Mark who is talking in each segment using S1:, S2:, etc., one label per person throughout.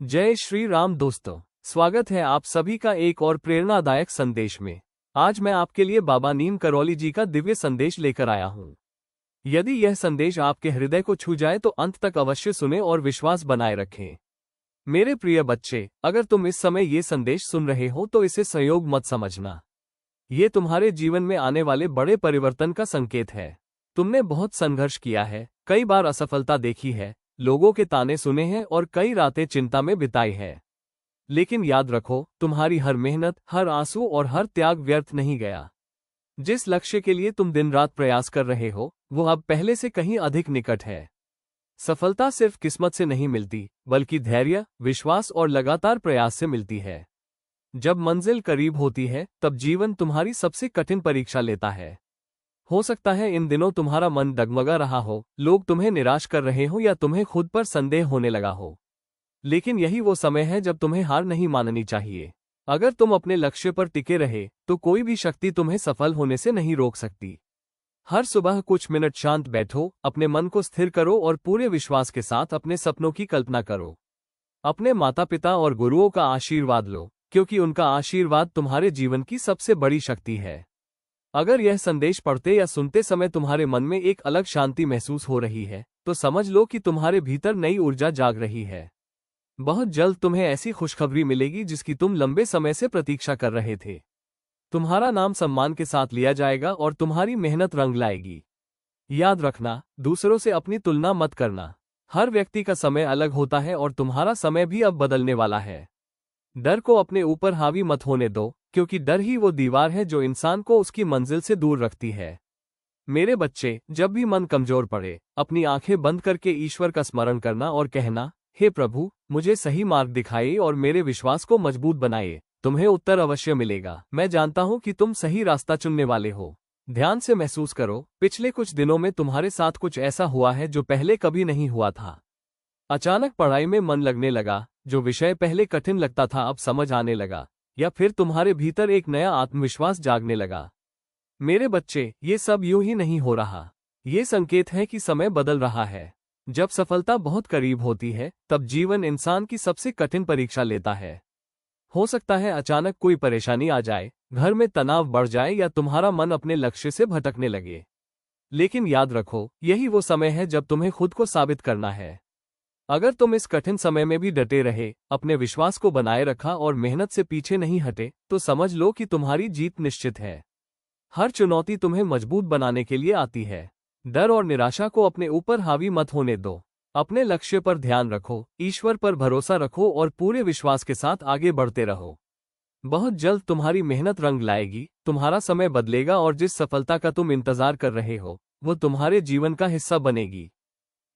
S1: जय श्री राम दोस्तों, स्वागत है आप सभी का एक और प्रेरणादायक संदेश में। आज मैं आपके लिए बाबा नीम करौली जी का दिव्य संदेश लेकर आया हूँ। यदि यह संदेश आपके हृदय को छू जाए तो अंत तक अवश्य सुने और विश्वास बनाए रखें। मेरे प्रिय बच्चे, अगर तुम इस समय ये संदेश सुन रहे हो तो इसे संयोग मत समझना। ये तुम्हारे जीवन में आने वाले बड़े परिवर्तन का संकेत है। तुमने बहुत संघर्ष किया है, कई बार असफलता देखी है, लोगों के ताने सुने हैं और कई रातें चिंता में बिताई है। लेकिन याद रखो, तुम्हारी हर मेहनत, हर आंसू और हर त्याग व्यर्थ नहीं गया। जिस लक्ष्य के लिए तुम दिन रात प्रयास कर रहे हो, वो अब पहले से कहीं अधिक निकट है। सफलता सिर्फ किस्मत से नहीं मिलती, बल्कि धैर्य, विश्वास और लगातार प्रयास से मिलती है। जब मंजिल करीब होती है, तब जीवन तुम्हारी सबसे कठिन परीक्षा लेता है। हो सकता है इन दिनों तुम्हारा मन डगमगा रहा हो, लोग तुम्हें निराश कर रहे हो या तुम्हें खुद पर संदेह होने लगा हो। लेकिन यही वो समय है जब तुम्हें हार नहीं माननी चाहिए। अगर तुम अपने लक्ष्य पर टिके रहे, तो कोई भी शक्ति तुम्हें सफल होने से नहीं रोक सकती। हर सुबह कुछ मिनट शांत बैठो, अपने मन को स्थिर करो और पूरे विश्वास के साथ अपने सपनों की कल्पना करो। अपने माता पिता और गुरुओं का आशीर्वाद लो, क्योंकि उनका आशीर्वाद तुम्हारे जीवन की सबसे बड़ी शक्ति है। अगर यह संदेश पढ़ते या सुनते समय तुम्हारे मन में एक अलग शांति महसूस हो रही है, तो समझ लो कि तुम्हारे भीतर नई ऊर्जा जाग रही है। बहुत जल्द तुम्हें ऐसी खुशखबरी मिलेगी जिसकी तुम लंबे समय से प्रतीक्षा कर रहे थे। तुम्हारा नाम सम्मान के साथ लिया जाएगा और तुम्हारी मेहनत रंग लाएगी। याद रखना, दूसरों से अपनी तुलना मत करना। हर व्यक्ति का समय अलग होता है और तुम्हारा समय भी अब बदलने वाला है। डर को अपने ऊपर हावी मत होने दो, क्योंकि डर ही वो दीवार है जो इंसान को उसकी मंजिल से दूर रखती है। मेरे बच्चे, जब भी मन कमजोर पड़े, अपनी आंखें बंद करके ईश्वर का स्मरण करना और कहना, हे प्रभु, मुझे सही मार्ग दिखाइए और मेरे विश्वास को मजबूत बनाइए। तुम्हें उत्तर अवश्य मिलेगा। मैं जानता हूं कि तुम सही रास्ता चुनने वाले हो। ध्यान से महसूस करो, पिछले कुछ दिनों में तुम्हारे साथ कुछ ऐसा हुआ है जो पहले कभी नहीं हुआ था। अचानक पढ़ाई में मन लगने लगा, जो विषय पहले कठिन लगता था अब समझ आने लगा, या फिर तुम्हारे भीतर एक नया आत्मविश्वास जागने लगा। मेरे बच्चे, ये सब यूं ही नहीं हो रहा। ये संकेत है कि समय बदल रहा है। जब सफलता बहुत करीब होती है, तब जीवन इंसान की सबसे कठिन परीक्षा लेता है। हो सकता है अचानक कोई परेशानी आ जाए, घर में तनाव बढ़ जाए या तुम्हारा मन अपने लक्ष्य से भटकने लगे। लेकिन याद रखो, यही वो समय है जब तुम्हें खुद को साबित करना है। अगर तुम इस कठिन समय में भी डटे रहे, अपने विश्वास को बनाए रखा और मेहनत से पीछे नहीं हटे, तो समझ लो कि तुम्हारी जीत निश्चित है। हर चुनौती तुम्हें मजबूत बनाने के लिए आती है। डर और निराशा को अपने ऊपर हावी मत होने दो। अपने लक्ष्य पर ध्यान रखो, ईश्वर पर भरोसा रखो और पूरे विश्वास के साथ आगे बढ़ते रहो। बहुत जल्द तुम्हारी मेहनत रंग लाएगी, तुम्हारा समय बदलेगा और जिस सफलता का तुम इंतजार कर रहे हो, वो तुम्हारे जीवन का हिस्सा बनेगी।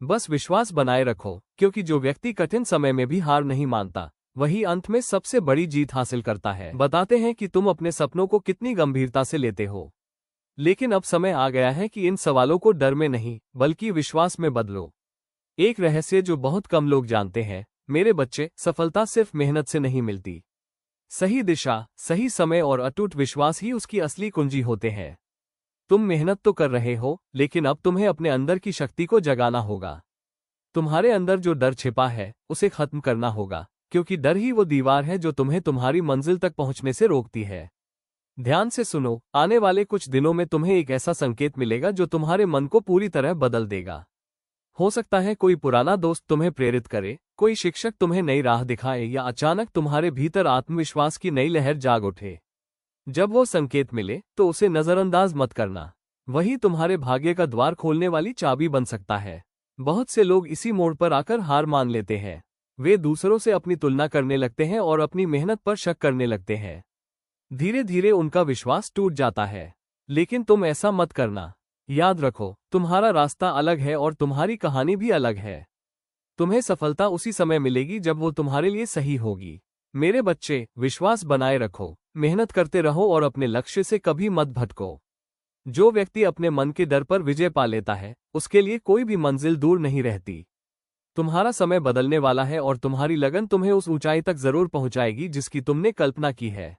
S1: बस विश्वास बनाए रखो, क्योंकि जो व्यक्ति कठिन समय में भी हार नहीं मानता, वही अंत में सबसे बड़ी जीत हासिल करता है। बताते हैं कि तुम अपने सपनों को कितनी गंभीरता से लेते हो। लेकिन अब समय आ गया है कि इन सवालों को डर में नहीं, बल्कि विश्वास में बदलो। एक रहस्य जो बहुत कम लोग जानते हैं, मेरे बच्चे, सफलता सिर्फ मेहनत से नहीं मिलती। सही दिशा, सही समय और अटूट विश्वास ही उसकी असली कुंजी होते हैं। तुम मेहनत तो कर रहे हो, लेकिन अब तुम्हें अपने अंदर की शक्ति को जगाना होगा। तुम्हारे अंदर जो डर छिपा है, उसे खत्म करना होगा, क्योंकि डर ही वो दीवार है जो तुम्हें तुम्हारी मंजिल तक पहुंचने से रोकती है। ध्यान से सुनो, आने वाले कुछ दिनों में तुम्हें एक ऐसा संकेत मिलेगा जो तुम्हारे मन को पूरी तरह बदल देगा। हो सकता है कोई पुराना दोस्त तुम्हें प्रेरित करे, कोई शिक्षक तुम्हें नई राह दिखाए या अचानक तुम्हारे भीतर आत्मविश्वास की नई लहर जाग उठे। जब वो संकेत मिले, तो उसे नजरअंदाज मत करना। वही तुम्हारे भाग्य का द्वार खोलने वाली चाबी बन सकता है। बहुत से लोग इसी मोड़ पर आकर हार मान लेते हैं। वे दूसरों से अपनी तुलना करने लगते हैं और अपनी मेहनत पर शक करने लगते हैं। धीरे धीरे उनका विश्वास टूट जाता है। लेकिन तुम ऐसा मत करना। याद रखो, तुम्हारा रास्ता अलग है और तुम्हारी कहानी भी अलग है। तुम्हें सफलता उसी समय मिलेगी जब वो तुम्हारे लिए सही होगी। मेरे बच्चे, विश्वास बनाए रखो, मेहनत करते रहो और अपने लक्ष्य से कभी मत भटको। जो व्यक्ति अपने मन के डर पर विजय पा लेता है, उसके लिए कोई भी मंजिल दूर नहीं रहती। तुम्हारा समय बदलने वाला है और तुम्हारी लगन तुम्हें उस ऊंचाई तक जरूर पहुंचाएगी जिसकी तुमने कल्पना की है।